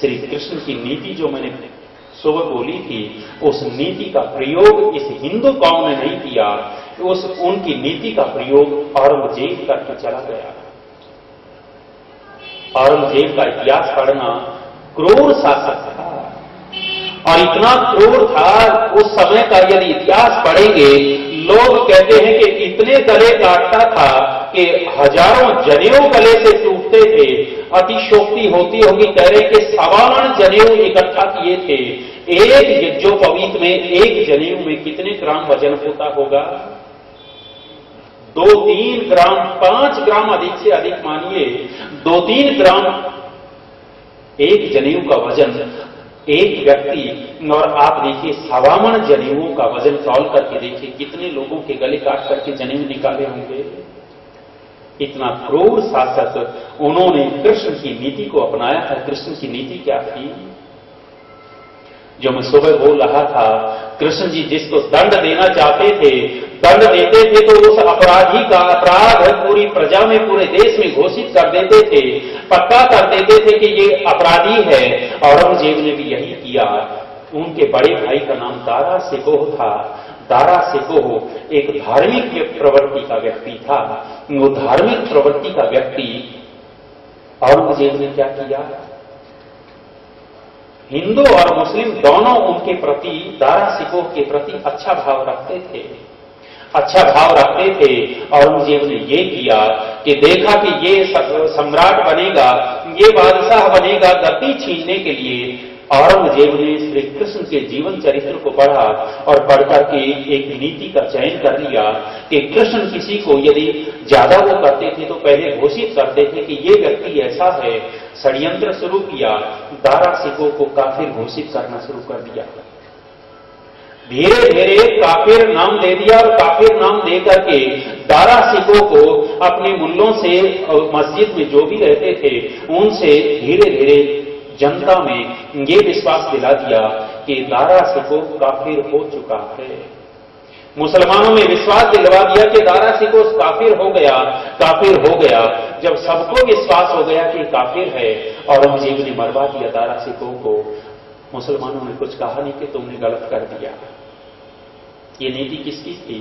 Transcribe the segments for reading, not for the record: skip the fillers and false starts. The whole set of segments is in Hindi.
श्री कृष्ण की नीति जो मैंने सुबह बोली थी, उस नीति का प्रयोग इस हिंदू कौम ने नहीं किया, उनकी नीति का प्रयोग औरंगजेब करके चला गया। औरंगजेब का इतिहास पढ़ना, क्रूर शासक था और इतना क्रूर था उस समय का। यदि इतिहास पढ़ेंगे, लोग कहते हैं कि इतने गले काटता था कि हजारों जनेऊ गले से टूटते थे। अतिशोक्ति होती होगी, कह रहे कि 52 जनेऊ इकट्ठा किए थे। एक यज्ञोपवीत में, एक जनेऊ में कितने ग्राम वजन होता होगा? 2-3 ग्राम, 5 ग्राम अधिक से अधिक मानिए, 2-3 ग्राम एक जनेऊ का वजन एक व्यक्ति। और आप देखिए 52 जनेऊओं का वजन तौल करके देखिए, कितने लोगों के गले काट करके जनेऊ निकाले होंगे। इतना क्रूर शासक, उन्होंने कृष्ण की नीति को अपनाया था। कृष्ण की नीति क्या थी? जो मैं सुबह बोल रहा था, कृष्ण जी जिसको दंड देना चाहते थे, दंड देते थे तो उस अपराधी का अपराध पूरी प्रजा में, पूरे देश में घोषित कर देते थे, पक्का कर देते थे कि ये अपराधी है। औरंगजेब ने भी यही किया। उनके बड़े भाई का नाम दारा शिकोह था। दारा शिकोह एक धार्मिक प्रवृत्ति का व्यक्ति था। वो धार्मिक प्रवृत्ति का व्यक्ति, औरंगजेब ने क्या किया? हिंदू और मुस्लिम दोनों उनके प्रति, दारा शिकोह के प्रति अच्छा भाव रखते थे, अच्छा भाव रखते थे। औरंगजेब ने ये किया कि देखा कि ये सम्राट बनेगा, ये बादशाह बनेगा गद्दी छीनने के लिए। औरंगजेब ने श्री कृष्ण के जीवन चरित्र को पढ़ा और पढ़कर के एक नीति का चयन कर लिया कि कृष्ण किसी को यदि ज्यादा वो करते थे तो पहले घोषित करते थे कि ये व्यक्ति ऐसा है। षड्यंत्र शुरू किया, दारा शिकोह को काफिर घोषित करना शुरू कर दिया। धीरे धीरे काफिर नाम दे दिया और काफिर नाम दे करके दारा शिकोह को अपने मुल्लों से, मस्जिद में जो भी रहते थे उनसे धीरे धीरे जनता में ये विश्वास दिला दिया कि दारा शिकोह काफिर हो चुका है। मुसलमानों में विश्वास दिलवा दिया कि दारा शिकोह काफिर हो गया, काफिर हो गया। जब सबको विश्वास हो गया कि काफिर है, औरंगजेब ने मरवा दिया दारा शिकोह को। मुसलमानों ने कुछ कहा नहीं कि तुमने गलत कर दिया। ये नीति किसकी थी?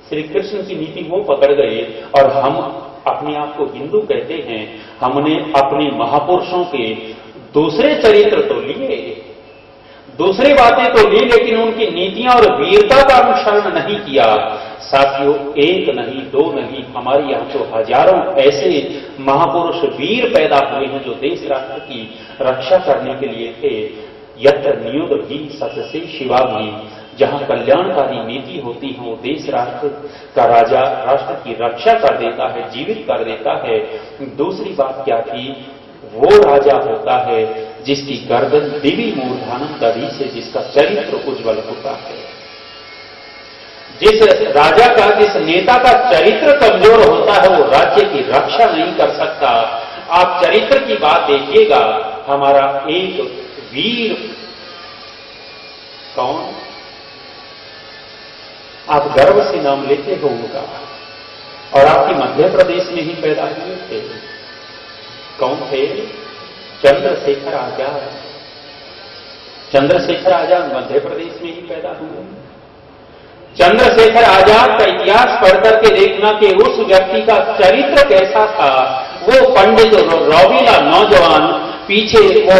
श्री कृष्ण की नीति वो पकड़ गए। और हम अपने आप को हिंदू कहते हैं, हमने अपने महापुरुषों के दूसरे चरित्र तो लिए, दूसरी बातें तो ली, लेकिन उनकी नीतियां और वीरता का अनुसरण नहीं किया। साथियों, एक नहीं, दो नहीं, हमारे यहां तो हजारों ऐसे महापुरुष वीर पैदा हुए हैं जो देश राष्ट्र की रक्षा करने के लिए थे। यत्र नियुग भी सत्य शिवा भी, जहां कल्याणकारी नीति होती है वो देश राष्ट्र का राजा राष्ट्र की रक्षा कर देता है, जीवित कर देता है। दूसरी बात क्या थी? वो राजा होता है जिसकी गर्दन दिव्य मूर्धानम दधी से, जिसका चरित्र उज्जवल होता है। जिस राजा का, जिस नेता का चरित्र कमजोर होता है, वो राज्य की रक्षा नहीं कर सकता। आप चरित्र की बात देखिएगा, हमारा एक वीर कौन, आप गर्व से नाम लेते हो उनका, और आपके मध्य प्रदेश में ही पैदा हुए थे। कौन थे? चंद्रशेखर आजाद। चंद्रशेखर आजाद मध्य प्रदेश में ही पैदा हुए। चंद्रशेखर आजाद का इतिहास पढ़कर के देखना कि उस व्यक्ति का चरित्र कैसा था। वो पंडित रौबीला नौजवान, पीछे वो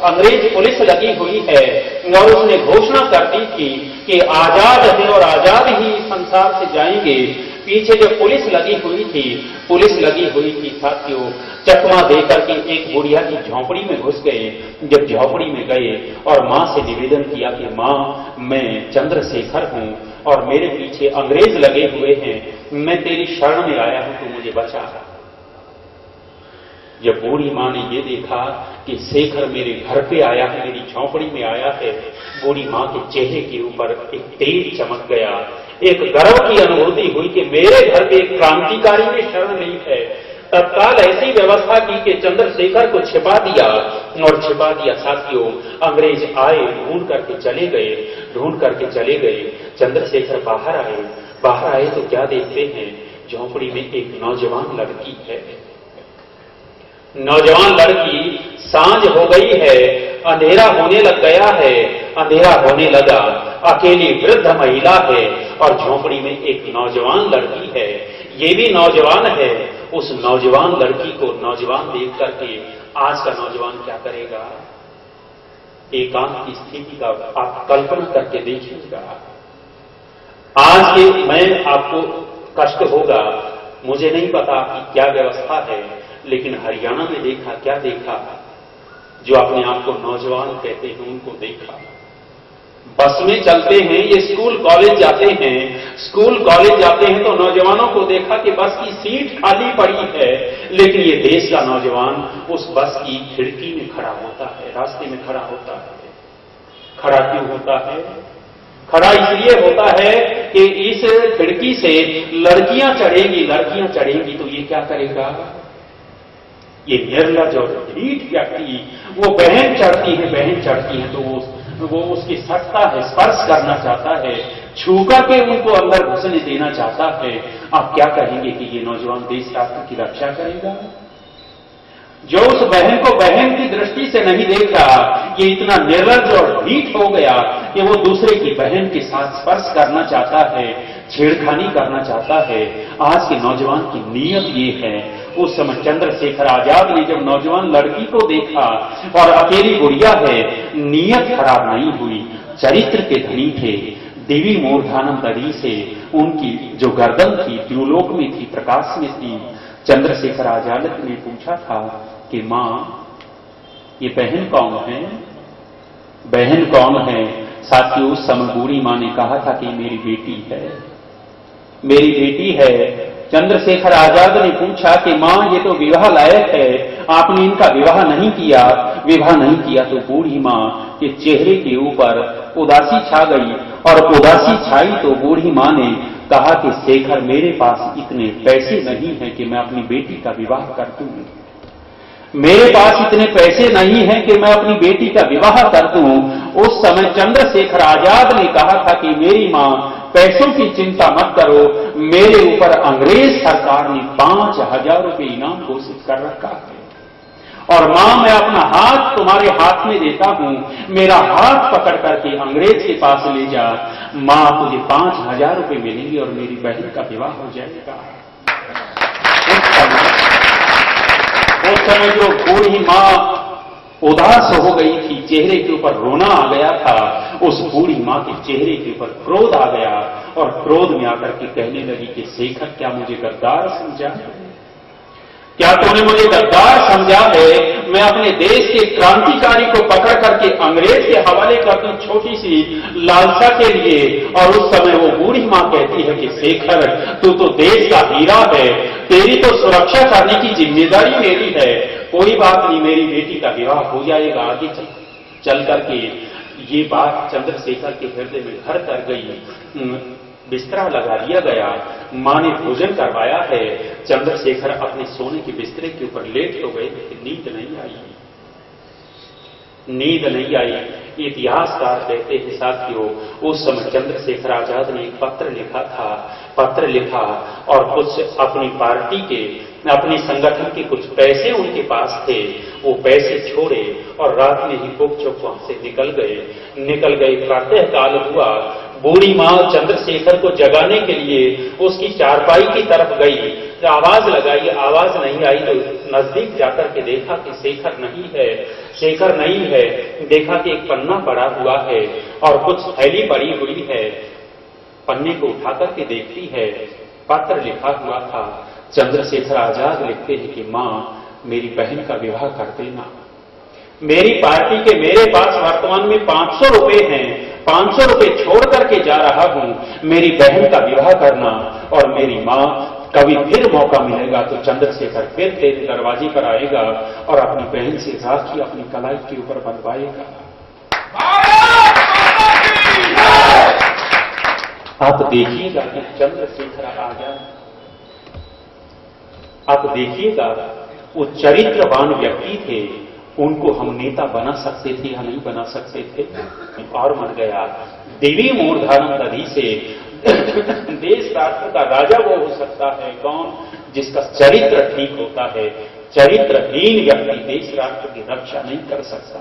अंग्रेज पुलिस लगी हुई है और उसने घोषणा कर दी थी कि आजाद है और आजाद ही संसार से जाएंगे। पीछे जो पुलिस लगी हुई थी साथियों, चकमा देकर के एक बुढ़िया की झोंपड़ी में घुस गए। जब झोंपड़ी में गए और मां से निवेदन किया कि मां, मैं चंद्रशेखर हूं और मेरे पीछे अंग्रेज लगे हुए हैं, मैं तेरी शरण में आया हूं, तू मुझे बचा। जब बूढ़ी मां ने ये देखा कि शेखर मेरे घर पे आया है, मेरी झोंपड़ी में आया है, बूढ़ी मां के चेहरे के ऊपर एक तेज चमक गया। एक गर्व की अनुभूति हुई कि मेरे घर पे एक क्रांतिकारी ने शरण ली है। तत्काल ऐसी व्यवस्था की कि चंद्रशेखर को छिपा दिया और छिपा दिया। साथियों, अंग्रेज आए, ढूंढ करके चले गए। चंद्रशेखर बाहर आए तो क्या देखते हैं? झोंपड़ी में एक नौजवान लड़की है। नौजवान लड़की सांझ हो गई है, अंधेरा होने लग गया है, अंधेरा होने लगा, अकेली वृद्ध महिला है और झोपड़ी में एक नौजवान लड़की है, ये भी नौजवान है। उस नौजवान लड़की को नौजवान देख करके आज का नौजवान क्या करेगा? एकांत की स्थिति का आप कल्पना करके देखिएगा। आज के मैं आपको कष्ट होगा, मुझे नहीं पता कि क्या व्यवस्था है, लेकिन हरियाणा में देखा, क्या देखा, जो अपने आप को नौजवान कहते हैं उनको देखा। बस में चलते हैं, ये स्कूल कॉलेज जाते हैं, स्कूल कॉलेज जाते हैं तो नौजवानों को देखा कि बस की सीट खाली पड़ी है, लेकिन ये देश का नौजवान उस बस की खिड़की में खड़ा होता है, रास्ते में खड़ा होता है। खड़ा क्यों होता है? खड़ा इसलिए होता है कि इस खिड़की से लड़कियां चढ़ेंगी तो ये क्या करेगा? ये निर्लज और ढीठ व्यक्ति, वो बहन चढ़ती है तो वो उसकी सत्ता है, स्पर्श करना चाहता है, छू करके उनको अंदर घुसने देना चाहता है। आप क्या कहेंगे कि ये नौजवान देश राष्ट्र की रक्षा करेगा? जो उस बहन को बहन की दृष्टि से नहीं देख रहा, ये इतना निर्लज और ढीठ हो गया कि वो दूसरे की बहन के साथ स्पर्श करना चाहता है, छेड़खानी करना चाहता है। आज के नौजवान की नीयत ये है। उस समय चंद्रशेखर आजाद ने जब नौजवान लड़की को देखा और अकेली गुड़िया है, नीयत खराब नहीं हुई, चरित्र के धनी थे, देवी मूर्धानम दरी से उनकी जो गर्दन थी द्युलोक में थी, प्रकाश में थी। चंद्रशेखर आजाद ने पूछा था कि मां, ये बहन कौन है? बहन कौन है? साथियों, उस समय बूढ़ी मां ने कहा था कि मेरी बेटी है, मेरी बेटी है। चंद्रशेखर आजाद ने पूछा कि मां, ये तो विवाह लायक है, आपने इनका विवाह नहीं किया। तो बूढ़ी मां के चेहरे के ऊपर उदासी छा गई, और उदासी छाई तो बूढ़ी मां ने कहा कि शेखर, मेरे पास इतने पैसे नहीं हैं कि मैं अपनी बेटी का विवाह कर दूं। मेरे पास इतने पैसे नहीं हैं कि मैं अपनी बेटी का विवाह कर दूं। उस समय चंद्रशेखर आजाद ने कहा था कि मेरी मां, पैसों की चिंता मत करो, मेरे ऊपर अंग्रेज सरकार ने 5000 रुपये इनाम घोषित कर रखा है, और मां, मैं अपना हाथ तुम्हारे हाथ में देता हूं, मेरा हाथ पकड़ करके अंग्रेज के पास ले जा। मां, तुझे 5000 रुपये मिलेंगे और मेरी बहन का विवाह हो जाएगा। उस समय जो बूढ़ी मां उदास हो गई थी, चेहरे के ऊपर रोना आ गया था, उस बूढ़ी मां के चेहरे के ऊपर क्रोध आ गया, और क्रोध में आकर के कहने लगी कि शेखर, क्या मुझे गद्दार समझा? क्या तूने मुझे गद्दार समझा है? मैं अपने देश के क्रांतिकारी को पकड़ करके अंग्रेज के हवाले कर दूं छोटी सी लालसा के लिए। और उस समय वो बूढ़ी मां कहती है कि शेखर, तू तो देश का हीरा है, तेरी तो सुरक्षा करने की जिम्मेदारी मेरी है। कोई बात नहीं, मेरी बेटी का विवाह हो जाएगा। आगे चल करके ये बात चंद्रशेखर के हृदय में घर कर गई। बिस्तरा लगा दिया गया, मां ने भोजन करवाया है। चंद्रशेखर अपने सोने के बिस्तरे के ऊपर लेट तो गए, लेकिन नींद नहीं आई। इतिहासकार कहते हैं साथियों, उस समय चंद्रशेखर आजाद ने एक पत्र लिखा और कुछ अपनी पार्टी के, अपने संगठन के कुछ पैसे उनके पास थे, वो पैसे छोड़े और रात में ही चुप वहां से निकल गए। प्रातः काल हुआ, बूढ़ी मां चंद्रशेखर को जगाने के लिए उसकी चारपाई की तरफ गई, आवाज लगाई, आवाज नहीं आई, तो नजदीक जाकर के देखा कि शेखर नहीं है। देखा कि एक पन्ना पड़ा हुआ है और कुछ थैली पड़ी हुई है। पन्ने को उठाकर के देखती है, पत्र लिखा हुआ था। चंद्रशेखर आजाद लिखते हैं कि मां, मेरी बहन का विवाह कर देना। मेरी पार्टी के मेरे पास वर्तमान में 500 रुपए हैं, 500 रुपए छोड़ करके जा रहा हूं, मेरी बहन का विवाह करना। और मेरी मां, कभी फिर मौका मिलेगा तो चंद्रशेखर फिर तेरे दरवाजे पर आएगा और अपनी बहन से राखी अपनी कलाई के ऊपर बंधवाएगा। आप देखिएगा कि चंद्रशेखर आजाद, आप देखिएगा वो चरित्रवान व्यक्ति थे, उनको हम नेता बना सकते थे या नहीं बना सकते थे? और मर गया। देवी मूर्धानम दधी से देश राष्ट्र का राजा वो हो सकता है कौन? जिसका चरित्र ठीक होता है, चरित्रहीन व्यक्ति देश राष्ट्र की रक्षा नहीं कर सकता।